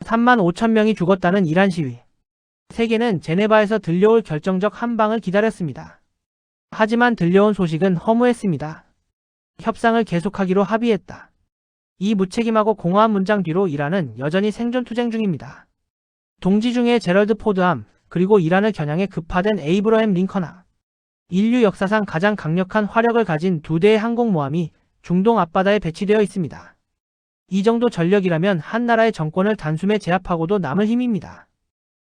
3만 5천 명이 죽었다는 이란 시위. 세계는 제네바에서 들려올 결정적 한 방을 기다렸습니다. 하지만 들려온 소식은 허무했습니다. 협상을 계속하기로 합의했다. 이 무책임하고 공허한 문장 뒤로 이란은 여전히 생존투쟁 중입니다. 동지 중에 제럴드 포드함, 그리고 이란을 겨냥해 급파된 에이브러햄 링컨함. 인류 역사상 가장 강력한 화력을 가진 두 대의 항공모함이 중동 앞바다에 배치되어 있습니다. 이 정도 전력이라면 한 나라의 정권을 단숨에 제압하고도 남을 힘입니다.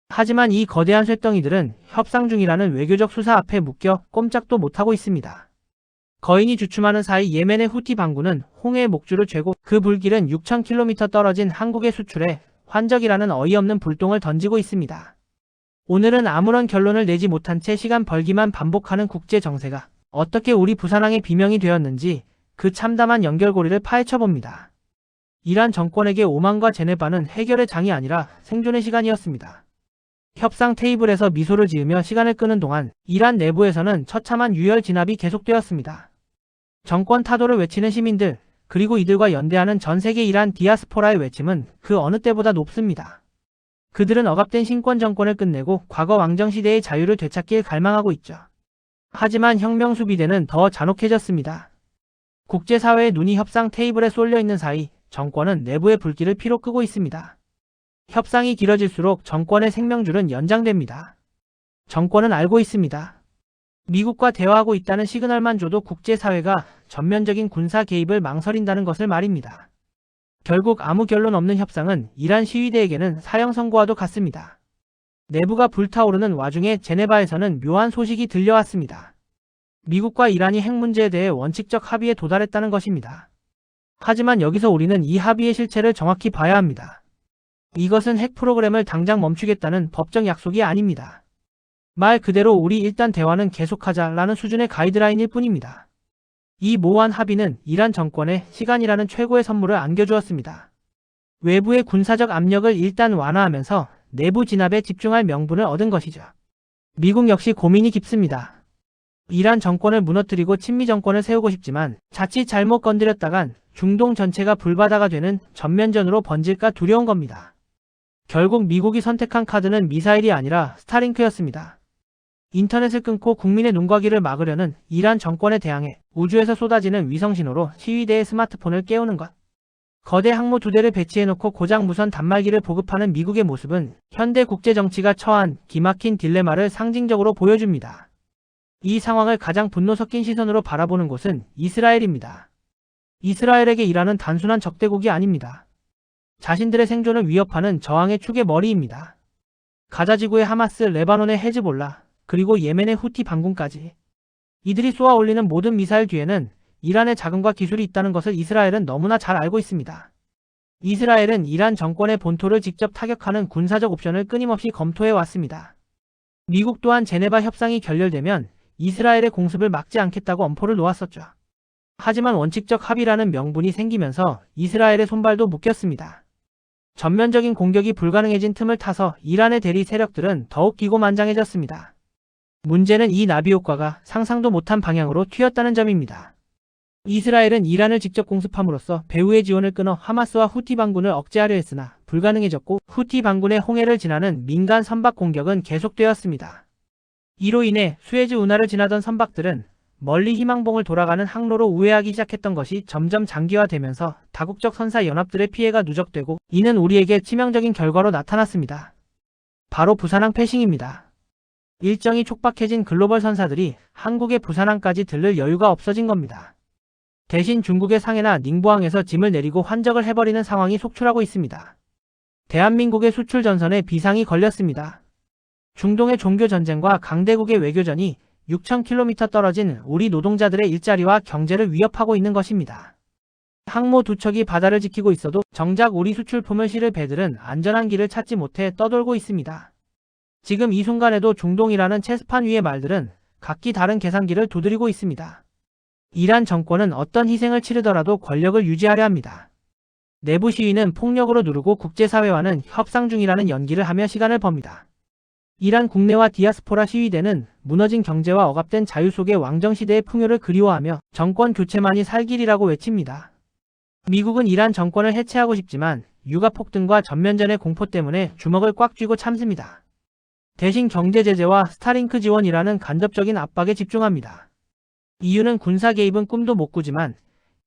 하지만 이 거대한 쇳덩이들은 협상 중이라는 외교적 수사 앞에 묶여 꼼짝도 못하고 있습니다. 거인이 주춤하는 사이 예멘의 후티 반군은 홍해의 목줄을 쬐고 그 불길은 6,000km 떨어진 한국의 수출에 환적이라는 어이없는 불똥을 던지고 있습니다. 오늘은 아무런 결론을 내지 못한 채 시간 벌기만 반복하는 국제 정세가 어떻게 우리 부산항의 비명이 되었는지 그 참담한 연결고리를 파헤쳐봅니다. 이란 정권에게 오만과 제네바는 해결의 장이 아니라 생존의 시간이었습니다. 협상 테이블에서 미소를 지으며 시간을 끄는 동안 이란 내부에서는 처참한 유혈 진압이 계속되었습니다. 정권 타도를 외치는 시민들, 그리고 이들과 연대하는 전 세계 이란 디아스포라의 외침은 그 어느 때보다 높습니다. 그들은 억압된 신권 정권을 끝내고 과거 왕정시대의 자유를 되찾길 갈망하고 있죠. 하지만 혁명 수비대는 더 잔혹해졌습니다. 국제사회의 눈이 협상 테이블에 쏠려 있는 사이 정권은 내부의 불길을 피로 끄고 있습니다. 협상이 길어질수록 정권의 생명줄은 연장됩니다. 정권은 알고 있습니다. 미국과 대화하고 있다는 시그널만 줘도 국제사회가 전면적인 군사 개입을 망설인다는 것을 말입니다. 결국 아무 결론 없는 협상은 이란 시위대에게는 사형 선고와도 같습니다. 내부가 불타오르는 와중에 제네바에서는 묘한 소식이 들려왔습니다. 미국과 이란이 핵 문제에 대해 원칙적 합의에 도달했다는 것입니다. 하지만 여기서 우리는 이 합의의 실체를 정확히 봐야 합니다. 이것은 핵 프로그램을 당장 멈추겠다는 법적 약속이 아닙니다. 말 그대로 우리 일단 대화는 계속하자라는 수준의 가이드라인일 뿐입니다. 이 모호한 합의는 이란 정권에 시간이라는 최고의 선물을 안겨주었습니다. 외부의 군사적 압력을 일단 완화하면서 내부 진압에 집중할 명분을 얻은 것이죠. 미국 역시 고민이 깊습니다. 이란 정권을 무너뜨리고 친미 정권을 세우고 싶지만 자칫 잘못 건드렸다간 중동 전체가 불바다가 되는 전면전으로 번질까 두려운 겁니다. 결국 미국이 선택한 카드는 미사일이 아니라 스타링크였습니다. 인터넷을 끊고 국민의 눈과 귀를 막으려는 이란 정권에 대항해 우주에서 쏟아지는 위성신호로 시위대의 스마트폰을 깨우는 것. 거대 항모 2대를 배치해놓고 고장 무선 단말기를 보급하는 미국의 모습은 현대 국제정치가 처한 기막힌 딜레마를 상징적으로 보여줍니다. 이 상황을 가장 분노 섞인 시선으로 바라보는 곳은 이스라엘입니다. 이스라엘에게 이란은 단순한 적대국이 아닙니다. 자신들의 생존을 위협하는 저항의 축의 머리입니다. 가자지구의 하마스, 레바논의 헤즈볼라, 그리고 예멘의 후티 반군까지. 이들이 쏘아 올리는 모든 미사일 뒤에는 이란의 자금과 기술이 있다는 것을 이스라엘은 너무나 잘 알고 있습니다. 이스라엘은 이란 정권의 본토를 직접 타격하는 군사적 옵션을 끊임없이 검토해 왔습니다. 미국 또한 제네바 협상이 결렬되면 이스라엘의 공습을 막지 않겠다고 엄포를 놓았었죠. 하지만 원칙적 합의라는 명분이 생기면서 이스라엘의 손발도 묶였습니다. 전면적인 공격이 불가능해진 틈을 타서 이란의 대리 세력들은 더욱 기고만장해졌습니다. 문제는 이 나비 효과가 상상도 못한 방향으로 튀었다는 점입니다. 이스라엘은 이란을 직접 공습함으로써 배후의 지원을 끊어 하마스와 후티 반군을 억제하려 했으나 불가능해졌고 후티 반군의 홍해를 지나는 민간 선박 공격은 계속되었습니다. 이로 인해 수에즈 운하를 지나던 선박들은 멀리 희망봉을 돌아가는 항로로 우회하기 시작했던 것이 점점 장기화되면서 다국적 선사 연합들의 피해가 누적되고 이는 우리에게 치명적인 결과로 나타났습니다. 바로 부산항 패싱입니다. 일정이 촉박해진 글로벌 선사들이 한국의 부산항까지 들를 여유가 없어진 겁니다. 대신 중국의 상해나 닝보항에서 짐을 내리고 환적을 해버리는 상황이 속출하고 있습니다. 대한민국의 수출 전선에 비상이 걸렸습니다. 중동의 종교전쟁과 강대국의 외교전이 6,000km 떨어진 우리 노동자들의 일자리와 경제를 위협하고 있는 것입니다. 항모 두 척이 바다를 지키고 있어도 정작 우리 수출품을 실을 배들은 안전한 길을 찾지 못해 떠돌고 있습니다. 지금 이 순간에도 중동이라는 체스판 위의 말들은 각기 다른 계산기를 두드리고 있습니다. 이란 정권은 어떤 희생을 치르더라도 권력을 유지하려 합니다. 내부 시위는 폭력으로 누르고 국제사회와는 협상 중이라는 연기를 하며 시간을 법니다. 이란 국내와 디아스포라 시위대는 무너진 경제와 억압된 자유 속의 왕정시대의 풍요를 그리워하며 정권 교체만이 살 길이라고 외칩니다. 미국은 이란 정권을 해체하고 싶지만 유가 폭등과 전면전의 공포 때문에 주먹을 꽉 쥐고 참습니다. 대신 경제 제재와 스타링크 지원이라는 간접적인 압박에 집중합니다. 이유는 군사 개입은 꿈도 못 꾸지만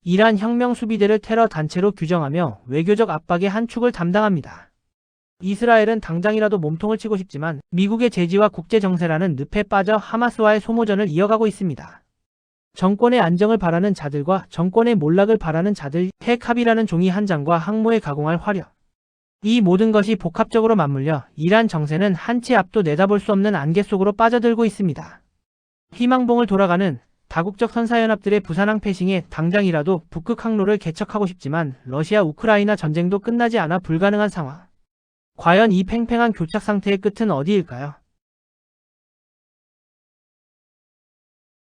이란 혁명 수비대를 테러 단체로 규정하며 외교적 압박의 한 축을 담당합니다. 이스라엘은 당장이라도 몸통을 치고 싶지만 미국의 제지와 국제 정세라는 늪에 빠져 하마스와의 소모전을 이어가고 있습니다. 정권의 안정을 바라는 자들과 정권의 몰락을 바라는 자들, 핵 합의라는 종이 한 장과 항모에 가공할 화력. 이 모든 것이 복합적으로 맞물려 이란 정세는 한 치 앞도 내다볼 수 없는 안개 속으로 빠져들고 있습니다. 희망봉을 돌아가는 다국적 선사연합들의 부산항 패싱에 당장이라도 북극 항로를 개척하고 싶지만 러시아 우크라이나 전쟁도 끝나지 않아 불가능한 상황. 과연 이 팽팽한 교착 상태의 끝은 어디일까요?